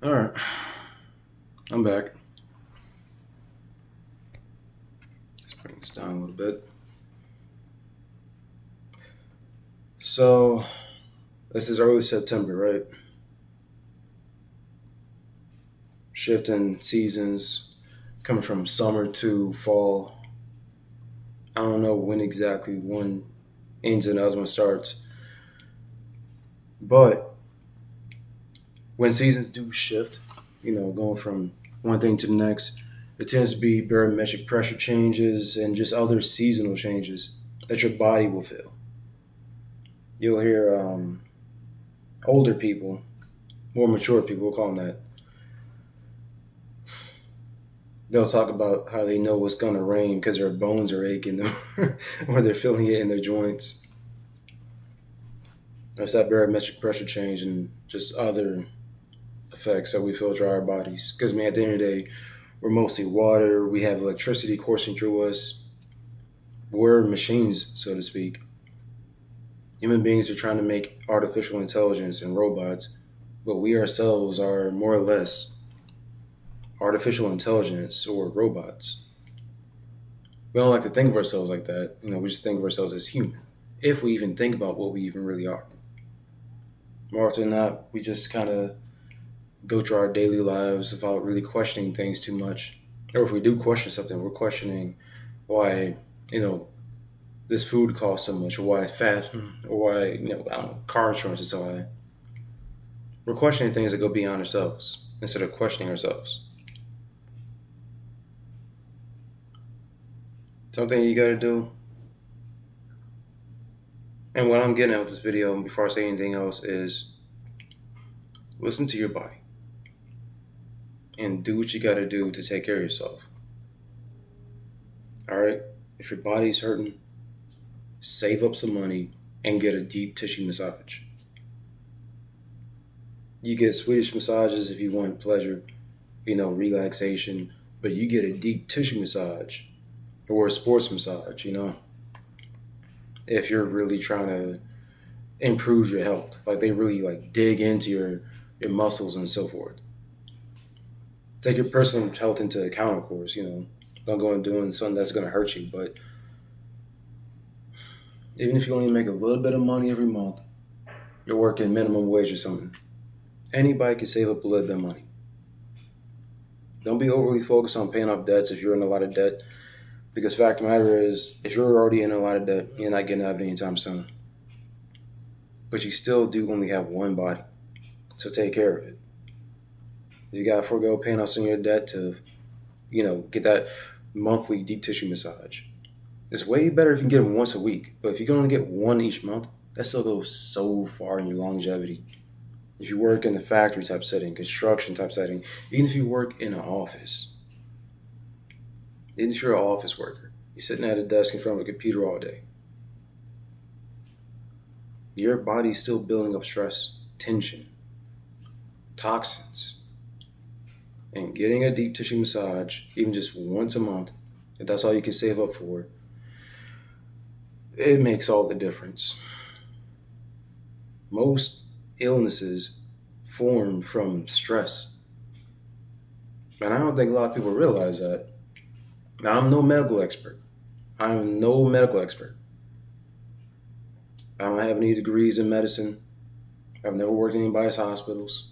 All right, I'm back. Let's bring this down a little bit. So, this is early September, right? Shifting seasons, coming from summer to fall. I don't know when exactly one ends and the other one starts, but when seasons do shift, going from one thing to the next, it tends to be barometric pressure changes and just other seasonal changes that your body will feel. You'll hear older people, more mature people, we'll call them that. They'll talk about how they know it's gonna rain because their bones are aching or they're feeling it in their joints. That's that barometric pressure change and just other effects that we feel through our bodies. Because, man, at the end of the day, we're mostly water. We have electricity coursing through us. We're machines, so to speak. Human beings are trying to make artificial intelligence and robots, but we ourselves are more or less artificial intelligence or robots. We don't like to think of ourselves like that. We just think of ourselves as human, if we even think about what we even really are. More often than not, we just kind of go through our daily lives without really questioning things too much. Or if we do question something, we're questioning why, you know, this food costs so much, or why it's fast, or why, I don't know, car insurance is so high. We're questioning things that go beyond ourselves instead of questioning ourselves. Something you gotta do. And what I'm getting at with this video, before I say anything else, is listen to your body and do what you gotta do to take care of yourself. All right? If your body's hurting, save up some money and get a deep tissue massage. You get Swedish massages if you want pleasure, relaxation, but you get a deep tissue massage or a sports massage, if you're really trying to improve your health. Like they really like dig into your muscles and so forth. Take your personal health into account, of course. Don't go and doing something that's gonna hurt you. But even if you only make a little bit of money every month, you're working minimum wage or something. Anybody can save up a little bit of money. Don't be overly focused on paying off debts if you're in a lot of debt. Because fact of the matter is, if you're already in a lot of debt, you're not getting out of it anytime soon. But you still do only have one body. So take care of it. You gotta forego paying off some of your debt to, get that monthly deep tissue massage. It's way better if you can get them once a week. But if you can only get one each month, that still goes so far in your longevity. If you work in a factory type setting, construction type setting, even if you work in an office, even if you're an office worker, you're sitting at a desk in front of a computer all day, your body's still building up stress, tension, toxins. And getting a deep tissue massage, even just once a month, if that's all you can save up for, it makes all the difference. Most illnesses form from stress. And I don't think a lot of people realize that. Now, I'm no medical expert. I'm no medical expert. I don't have any degrees in medicine. I've never worked in anybody's hospitals.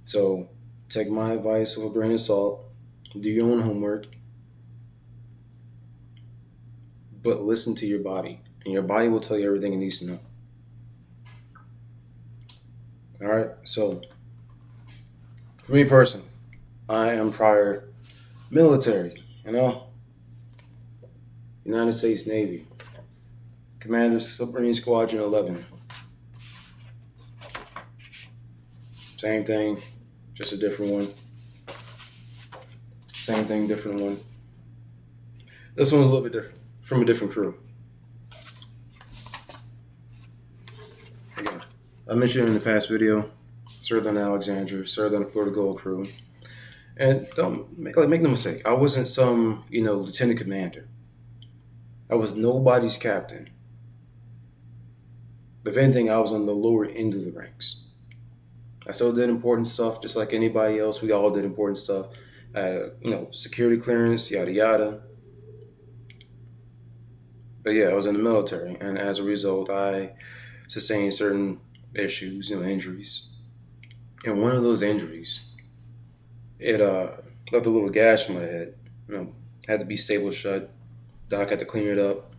So take my advice with a grain of salt. Do your own homework. But listen to your body. And your body will tell you everything it needs to know. All right? So, for me personally, I am prior military, United States Navy, Commander Submarine Squadron 11. Same thing, just a different one. Same thing, different one. This one's a little bit different, from a different crew. Again, I mentioned in the past video, served on Alexandria, served on the Florida Gold Crew. And don't make no mistake, I wasn't some, lieutenant commander. I was nobody's captain. If anything, I was on the lower end of the ranks. I still did important stuff just like anybody else. We all did important stuff. Security clearance, yada yada. But yeah, I was in the military, and as a result, I sustained certain issues, injuries. And one of those injuries, it left a little gash in my head. Had to be stapled shut. Doc had to clean it up,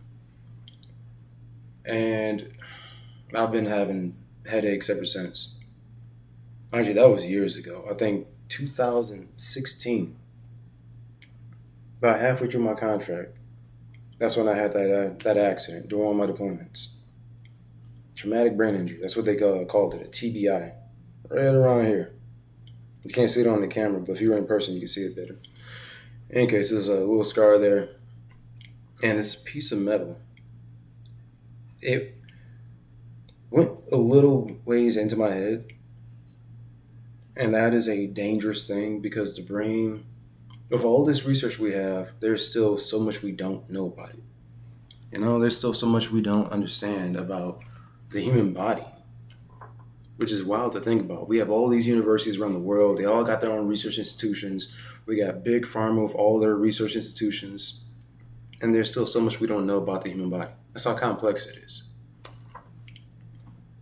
and I've been having headaches ever since. Mind you, that was years ago. I think 2016, about halfway through my contract. That's when I had that accident during one of my deployments. Traumatic brain injury. That's what they called it, a TBI. Right around here. You can't see it on the camera, but if you were in person, you can see it better. In any case, there's a little scar there, and this piece of metal. It went a little ways into my head, and that is a dangerous thing because the brain, with all this research we have, there's still so much we don't know about it. There's still so much we don't understand about the human body, which is wild to think about. We have all these universities around the world. They all got their own research institutions. We got Big Pharma with all their research institutions. And there's still so much we don't know about the human body. That's how complex it is.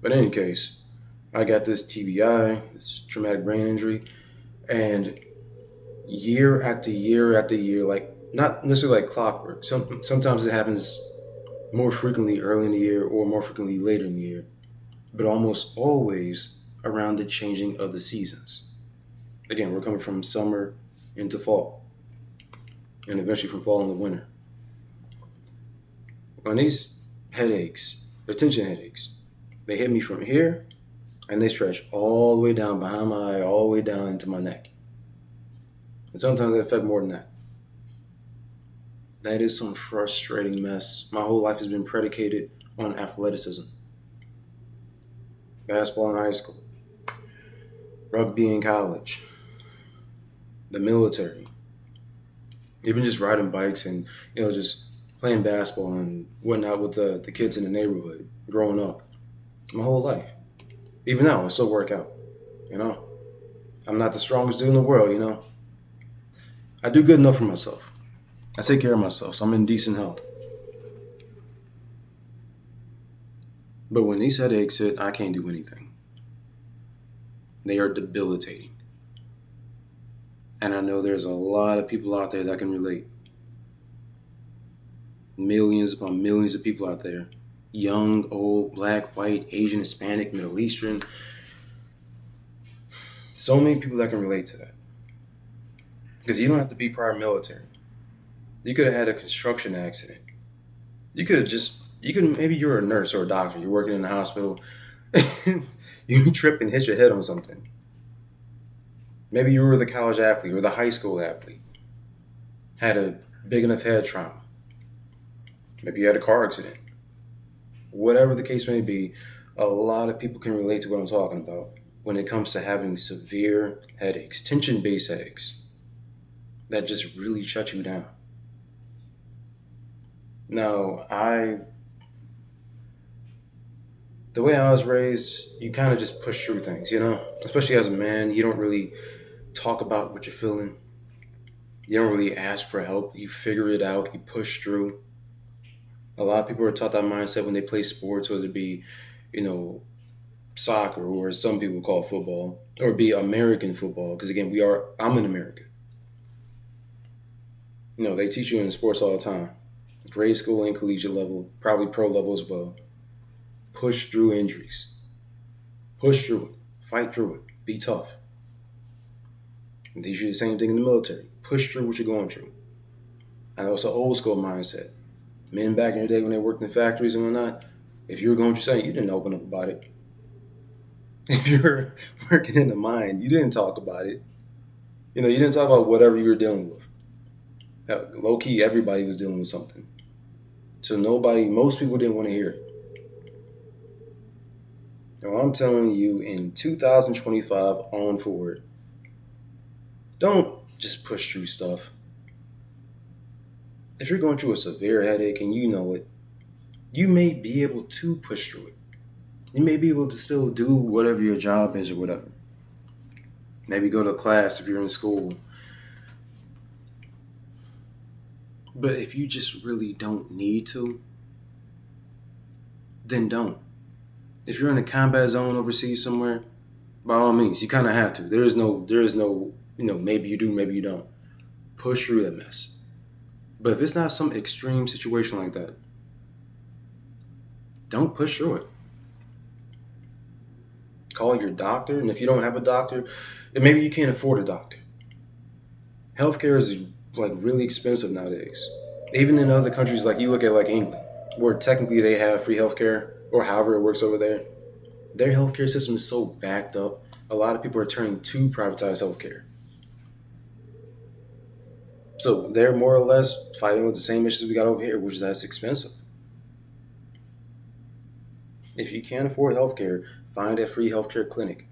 But in any case, I got this TBI, this traumatic brain injury, and year after year after year, like not necessarily like clockwork. Sometimes it happens more frequently early in the year or more frequently later in the year, but almost always around the changing of the seasons. Again, we're coming from summer into fall, and eventually from fall into winter. When these headaches, the tension headaches, they hit me from here, and they stretch all the way down behind my eye, all the way down into my neck. And sometimes they affect more than that. That is some frustrating mess. My whole life has been predicated on athleticism. Basketball in high school, rugby in college, the military, even just riding bikes and, just playing basketball and whatnot with the kids in the neighborhood growing up. My whole life. Even now, I still work out, I'm not the strongest dude in the world, I do good enough for myself. I take care of myself, so I'm in decent health. But when these headaches hit, I can't do anything. They are debilitating. And I know there's a lot of people out there that can relate. Millions upon millions of people out there. Young, old, black, white, Asian, Hispanic, Middle Eastern. So many people that can relate to that. Because you don't have to be prior military. You could have had a construction accident. Maybe you're a nurse or a doctor. You're working in the hospital. You trip and hit your head on something. Maybe you were the college athlete or the high school athlete. Had a big enough head trauma. Maybe you had a car accident. Whatever the case may be, a lot of people can relate to what I'm talking about when it comes to having severe headaches, tension-based headaches that just really shut you down. Now, the way I was raised, you kind of just push through things, Especially as a man, you don't really talk about what you're feeling. You don't really ask for help. You figure it out. You push through. A lot of people are taught that mindset when they play sports, whether it be, soccer, or as some people call football, or be American football. Because again, I'm an American. They teach you in sports all the time. Grade school and collegiate level, probably pro level as well. Push through injuries. Push through it. Fight through it. Be tough. And teach you the same thing in the military. Push through what you're going through. I know it's an old school mindset. Men back in the day when they worked in factories and whatnot, if you were going through something, you didn't open up about it. If you were working in the mine, you didn't talk about it. You didn't talk about whatever you were dealing with. Low key, everybody was dealing with something. So most people didn't want to hear it. Now, I'm telling you, in 2025 on forward, don't just push through stuff. If you're going through a severe headache and you know it, you may be able to push through it. You may be able to still do whatever your job is or whatever. Maybe go to class if you're in school. But if you just really don't need to, then don't. If you're in a combat zone overseas somewhere, by all means, you kind of have to. There is no, maybe you do, maybe you don't. Push through that mess. But if it's not some extreme situation like that, don't push through it. Call your doctor, and if you don't have a doctor, then maybe you can't afford a doctor. Healthcare is like really expensive nowadays. Even in other countries, like you look at like England, where technically they have free healthcare, or however it works over there, their healthcare system is so backed up. A lot of people are turning to privatized healthcare. So they're more or less fighting with the same issues we got over here, which is that it's expensive. If you can't afford healthcare, find a free healthcare clinic.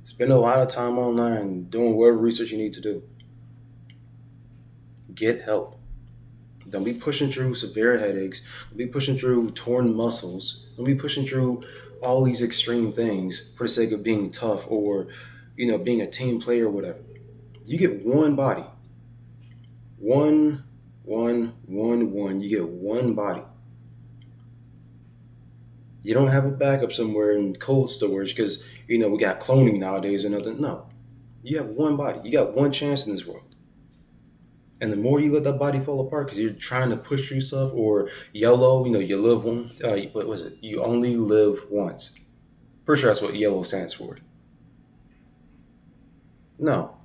Spend a lot of time online doing whatever research you need to do. Get help. Don't be pushing through severe headaches. Don't be pushing through torn muscles. Don't be pushing through all these extreme things for the sake of being tough or, being a team player or whatever. You get one body. One, one. You get one body. You don't have a backup somewhere in cold storage because, we got cloning nowadays or nothing. No. You have one body. You got one chance in this world. And the more you let that body fall apart because you're trying to push through stuff or YOLO, you live one, what was it? You only live once. Pretty sure that's what YOLO stands for. No.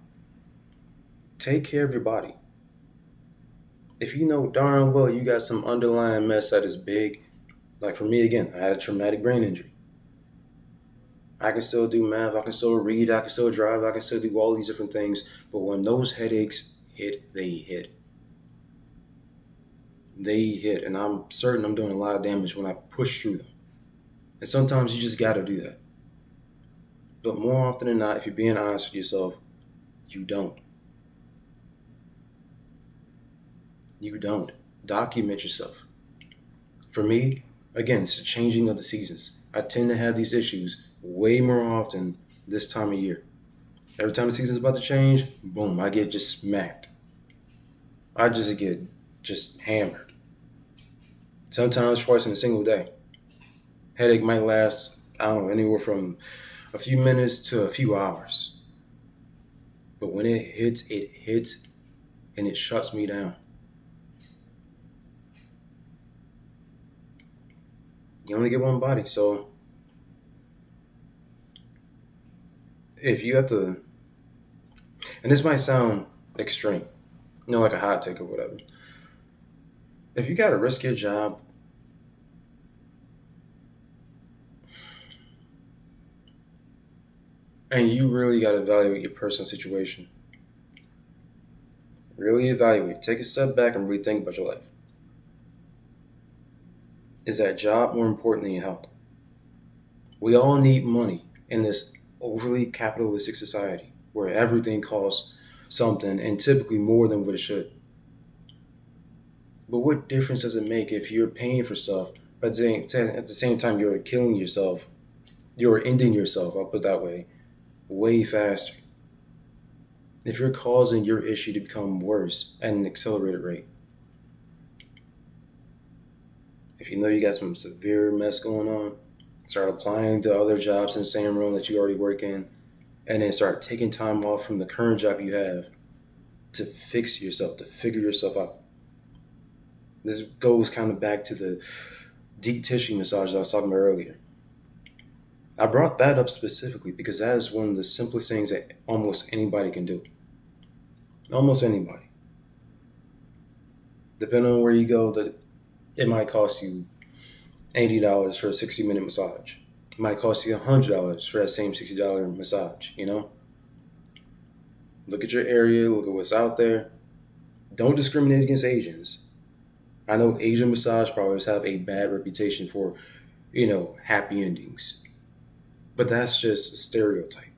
Take care of your body. If you know darn well you got some underlying mess that is big, like for me again, I had a traumatic brain injury. I can still do math, I can still read, I can still drive, I can still do all these different things. But when those headaches hit, they hit. They hit. And I'm certain I'm doing a lot of damage when I push through them. And sometimes you just got to do that. But more often than not, if you're being honest with yourself, you don't. You don't. Document yourself. For me, again, it's the changing of the seasons. I tend to have these issues way more often this time of year. Every time the season's about to change, boom, I get just smacked. I just get just hammered. Sometimes twice in a single day. Headache might last, I don't know, anywhere from a few minutes to a few hours. But when it hits and it shuts me down. You only get one body, so if you have to, and this might sound extreme, like a hot take or whatever. If you got to risk your job, and you really got to evaluate your personal situation, really evaluate, take a step back and really think about your life. Is that job more important than your health? We all need money in this overly capitalistic society where everything costs something and typically more than what it should. But what difference does it make if you're paying for stuff, but at the same time you're killing yourself, you're ending yourself, I'll put it that way faster? If you're causing your issue to become worse at an accelerated rate. If you know you got some severe mess going on, start applying to other jobs in the same realm that you already work in, and then start taking time off from the current job you have to fix yourself, to figure yourself out. This goes kind of back to the deep tissue massage I was talking about earlier. I brought that up specifically because that is one of the simplest things that almost anybody can do. Almost anybody. Depending on where you go, it might cost you $80 for a 60-minute massage. It might cost you $100 for that same $60 massage, Look at your area, look at what's out there. Don't discriminate against Asians. I know Asian massage parlors have a bad reputation for, happy endings. But that's just a stereotype.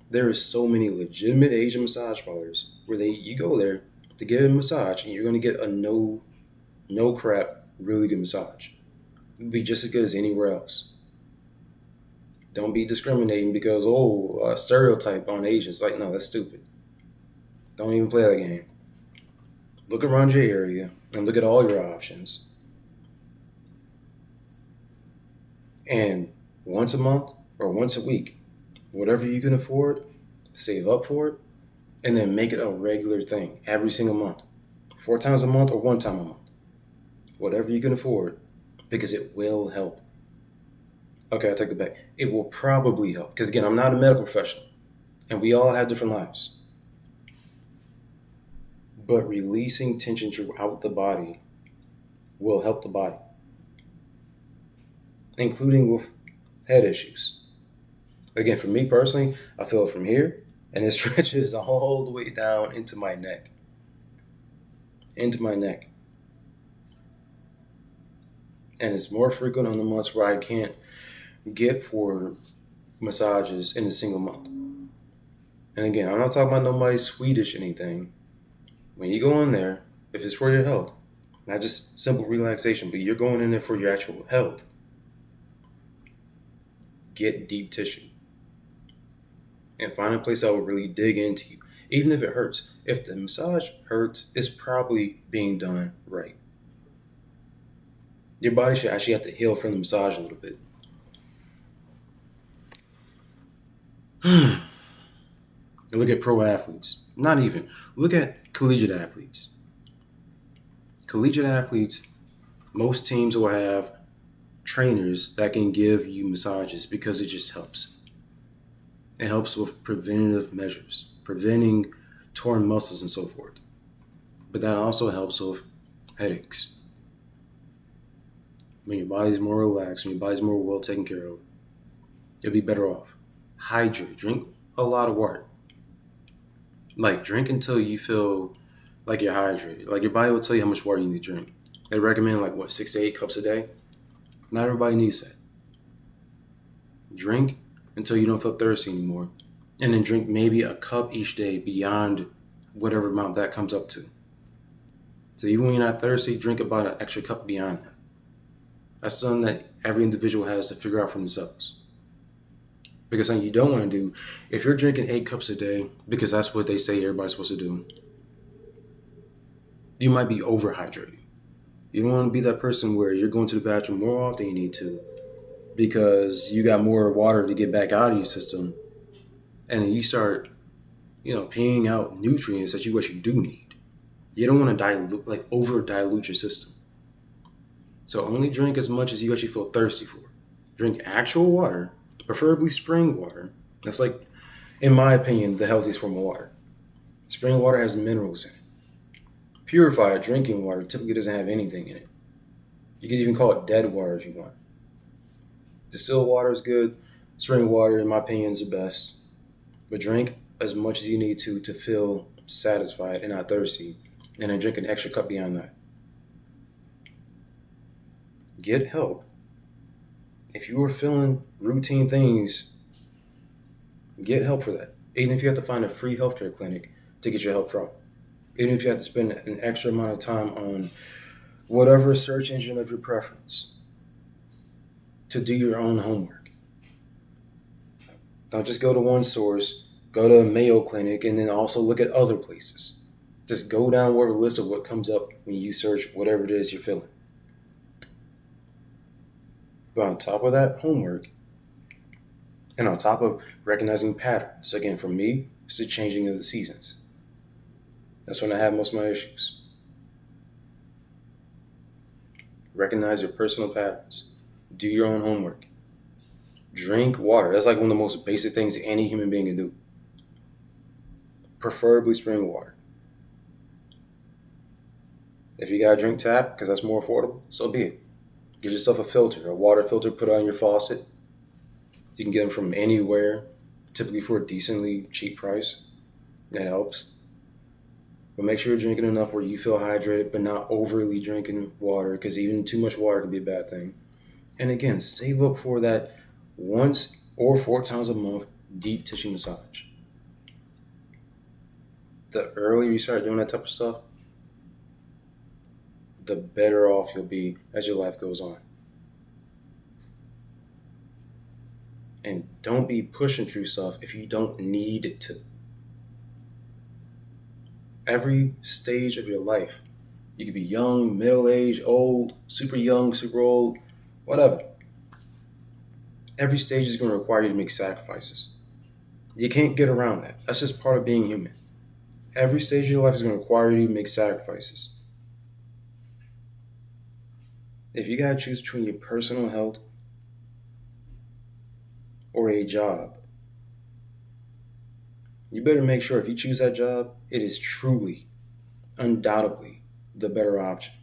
There are so many legitimate Asian massage parlors where you go there to get a massage and you're going to get a no crap, really good massage. It'd be just as good as anywhere else. Don't be discriminating because, oh, stereotype on Asians. Like, no, that's stupid. Don't even play that game. Look around your area and look at all your options. And once a month or once a week, whatever you can afford, save up for it, and then make it a regular thing every single month. 4 times a month or 1 time a month. Whatever you can afford, because it will help. Okay, I take it back. It will probably help. Because again, I'm not a medical professional, and we all have different lives. But releasing tension throughout the body will help the body, including with head issues. Again, for me personally, I feel it from here, and it stretches all the way down into my neck. Into my neck. And it's more frequent on the months where I can't get for massages in a single month. And again, I'm not talking about nobody Swedish anything. When you go in there, if it's for your health, not just simple relaxation, but you're going in there for your actual health, get deep tissue. And find a place that will really dig into you. Even if it hurts. If the massage hurts, it's probably being done right. Your body should actually have to heal from the massage a little bit. Look at pro athletes. Not even. Look at collegiate athletes. Collegiate athletes, most teams will have trainers that can give you massages because it just helps. It helps with preventative measures, preventing torn muscles and so forth. But that also helps with headaches. When your body's more relaxed, when your body's more well taken care of, you'll be better off. Hydrate. Drink a lot of water. Like, drink until you feel like you're hydrated. Like, your body will tell you how much water you need to drink. They recommend, 6 to 8 cups a day. Not everybody needs that. Drink until you don't feel thirsty anymore. And then drink maybe a cup each day beyond whatever amount that comes up to. So even when you're not thirsty, drink about an extra cup beyond that. That's something that every individual has to figure out for themselves. Because something you don't want to do, if you're drinking 8 cups a day, because that's what they say everybody's supposed to do, you might be overhydrated. You don't want to be that person where you're going to the bathroom more often than you need to because you got more water to get back out of your system. And then you start, peeing out nutrients that you actually do need. You don't want to over dilute your system. So only drink as much as you actually feel thirsty for. Drink actual water, preferably spring water. That's in my opinion, the healthiest form of water. Spring water has minerals in it. Purified drinking water typically doesn't have anything in it. You could even call it dead water if you want. Distilled water is good. Spring water, in my opinion, is the best. But drink as much as you need to feel satisfied and not thirsty. And then drink an extra cup beyond that. Get help. If you are feeling routine things, get help for that. Even if you have to find a free healthcare clinic to get your help from. Even if you have to spend an extra amount of time on whatever search engine of your preference to do your own homework. Don't just go to one source, go to a Mayo Clinic, and then also look at other places. Just go down whatever list of what comes up when you search whatever it is you're feeling. But on top of that, homework. And on top of recognizing patterns. Again, for me, it's the changing of the seasons. That's when I have most of my issues. Recognize your personal patterns. Do your own homework. Drink water. That's one of the most basic things any human being can do. Preferably spring water. If you gotta drink tap because that's more affordable, so be it. Get yourself a filter, a water filter, put it on your faucet. You can get them from anywhere, typically for a decently cheap price. That helps. But make sure you're drinking enough where you feel hydrated, but not overly drinking water, because even too much water can be a bad thing. And again, save up for that once or 4 times a month deep tissue massage. The earlier you start doing that type of stuff, the better off you'll be as your life goes on. And don't be pushing through stuff if you don't need it to. Every stage of your life, you could be young, middle aged, old, super young, super old, whatever. Every stage is going to require you to make sacrifices. You can't get around that. That's just part of being human. Every stage of your life is going to require you to make sacrifices. If you got to choose between your personal health or a job, you better make sure if you choose that job, it is truly, undoubtedly, the better option.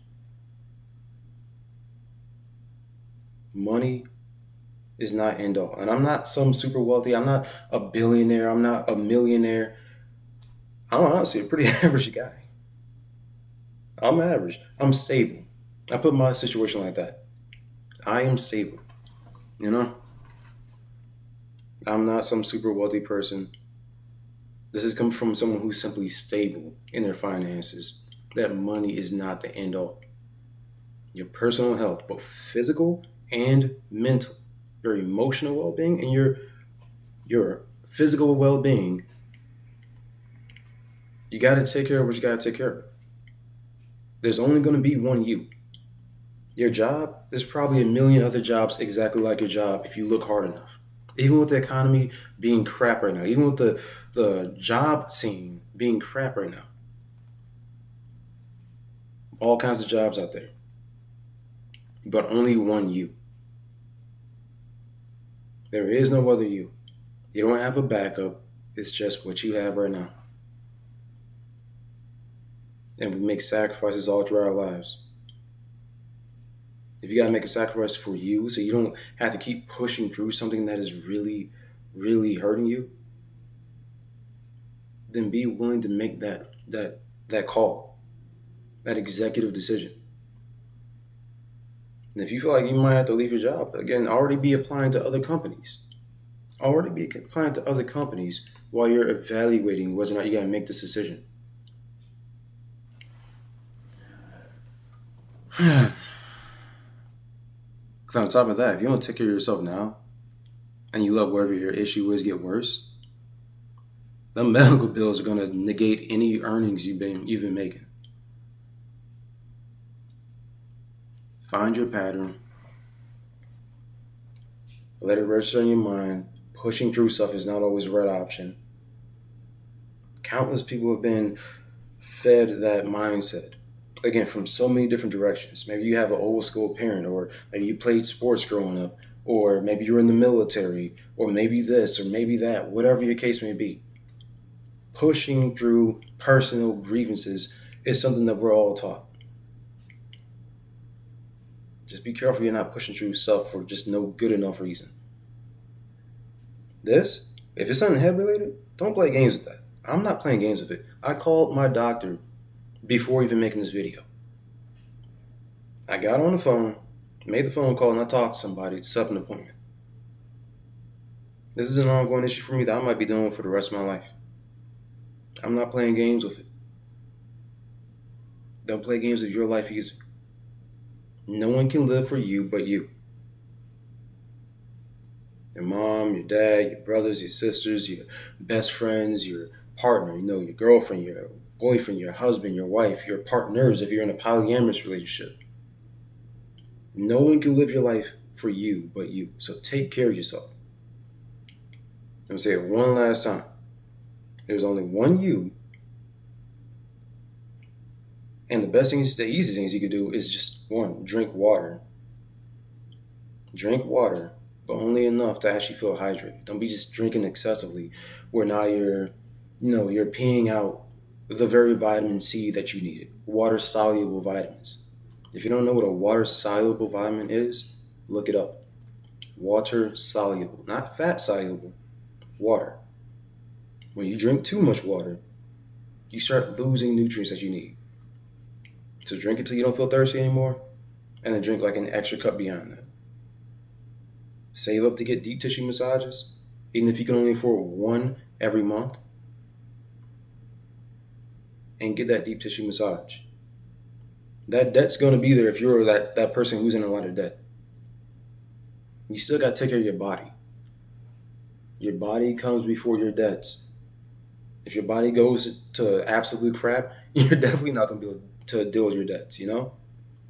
Money is not end all. And I'm not some super wealthy. I'm not a billionaire. I'm not a millionaire. I'm honestly a pretty average guy. I'm average. I'm stable. I put my situation like that. I am stable. You know, I'm not some super wealthy person. This has come from someone who's simply stable in their finances. That money is not the end all. Your personal health, both physical and mental, your emotional well being and your physical well being, you gotta take care of what you gotta take care of. There's only gonna be one you. Your job, there's probably a million other jobs exactly like your job if you look hard enough. Even with the economy being crap right now, even with the job scene being crap right now, all kinds of jobs out there, but only one you. There is no other you. You don't have a backup. It's just what you have right now. And we make sacrifices all through our lives. If you got to make a sacrifice for you so you don't have to keep pushing through something that is really, really hurting you, then be willing to make that call, that executive decision. And if you feel like you might have to leave your job, again, already be applying to other companies. Already be applying to other companies while you're evaluating whether or not you got to make this decision. Because on top of that, if you don't take care of yourself now and you let whatever your issue is get worse, the medical bills are going to negate any earnings you've been making. Find your pattern. Let it register in your mind. Pushing through stuff is not always the right option. Countless people have been fed that mindset. Again, from so many different directions. Maybe you have an old school parent, or maybe you played sports growing up, or maybe you're in the military, or maybe this, or maybe that, whatever your case may be. Pushing through personal grievances is something that we're all taught. Just be careful you're not pushing through stuff for just no good enough reason. This, if it's something head related, don't play games with that. I'm not playing games with it. I called my doctor before even making this video. I got on the phone, made the phone call, and I talked to somebody to set up an appointment. This is an ongoing issue for me that I might be dealing with for the rest of my life. I'm not playing games with it. Don't play games with your life either. No one can live for you but you. Your mom, your dad, your brothers, your sisters, your best friends, your partner, your girlfriend, your boyfriend, your husband, your wife, your partners if you're in a polyamorous relationship. No one can live your life for you but you. So take care of yourself. I'm going to say it one last time. There's only one you. And the best things, the easy things you can do is just one, drink water. Drink water, but only enough to actually feel hydrated. Don't be just drinking excessively where now you're peeing out the very vitamin C that you needed. Water-soluble vitamins. If you don't know what a water-soluble vitamin is, look it up. Water-soluble, not fat-soluble. Water. When you drink too much water, you start losing nutrients that you need. So drink it till you don't feel thirsty anymore, and then drink like an extra cup beyond that. Save up to get deep tissue massages, even if you can only afford one every month, and get that deep tissue massage. That debt's going to be there if you're that person who's in a lot of debt. You still got to take care of your body. Your body comes before your debts. If your body goes to absolute crap, you're definitely not going to be able to deal with your debts, you know?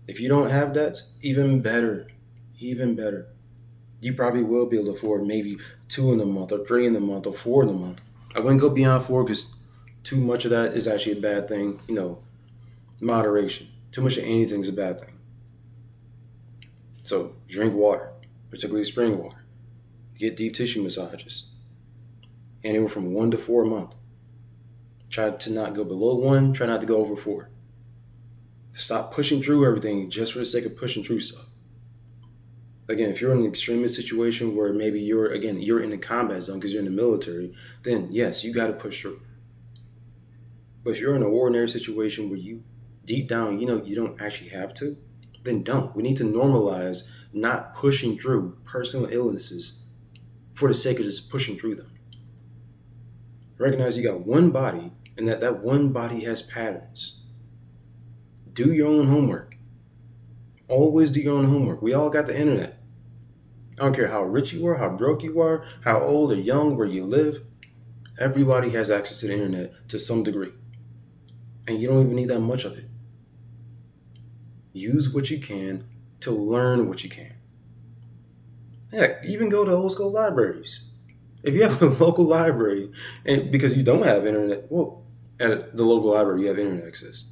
If you don't have debts, even better. Even better. You probably will be able to afford maybe two in a month or three in a month or four in a month. I wouldn't go beyond four because too much of that is actually a bad thing. You know, moderation. Too much of anything is a bad thing. So drink water, particularly spring water. Get deep tissue massages. Anywhere from 1 to 4 a month. Try to not go below one. Try not to go over four. Stop pushing through everything just for the sake of pushing through stuff. Again, if you're in an extremist situation where maybe you're in a combat zone because you're in the military, then yes, you got to push through. But if you're in an ordinary situation where you deep down, you know, you don't actually have to, then don't. We need to normalize not pushing through personal illnesses for the sake of just pushing through them. Recognize you got one body and that one body has patterns. Do your own homework. Always do your own homework. We all got the internet. I don't care how rich you are, how broke you are, how old or young, where you live. Everybody has access to the internet to some degree. And you don't even need that much of it. Use what you can to learn what you can. Heck, even go to old school libraries. If you have a local library, and because you don't have internet, well, at the local library you have internet access.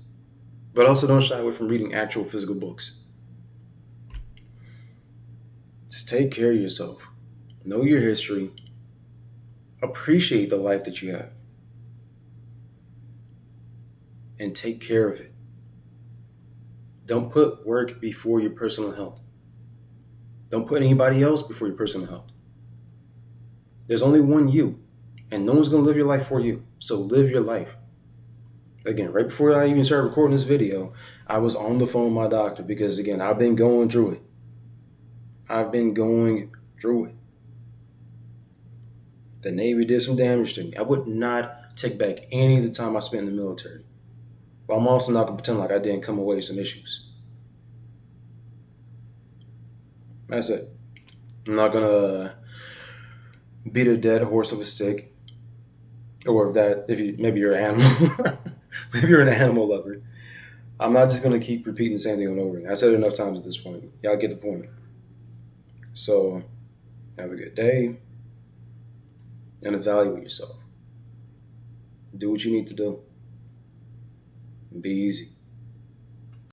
But also don't shy away from reading actual physical books. Just take care of yourself. Know your history. Appreciate the life that you have. And take care of it. Don't put work before your personal health. Don't put anybody else before your personal health. There's only one you, and no one's going to live your life for you. So live your life. Again, right before I even started recording this video, I was on the phone with my doctor because, again, I've been going through it. The Navy did some damage to me. I would not take back any of the time I spent in the military. But I'm also not going to pretend like I didn't come away with some issues. That's it. I'm not going to beat a dead horse with a stick. Or maybe you're an animal. Maybe you're an animal lover. I'm not just going to keep repeating the same thing over again. I said it enough times at this point. Y'all get the point. So, have a good day. And evaluate yourself. Do what you need to do. Be easy.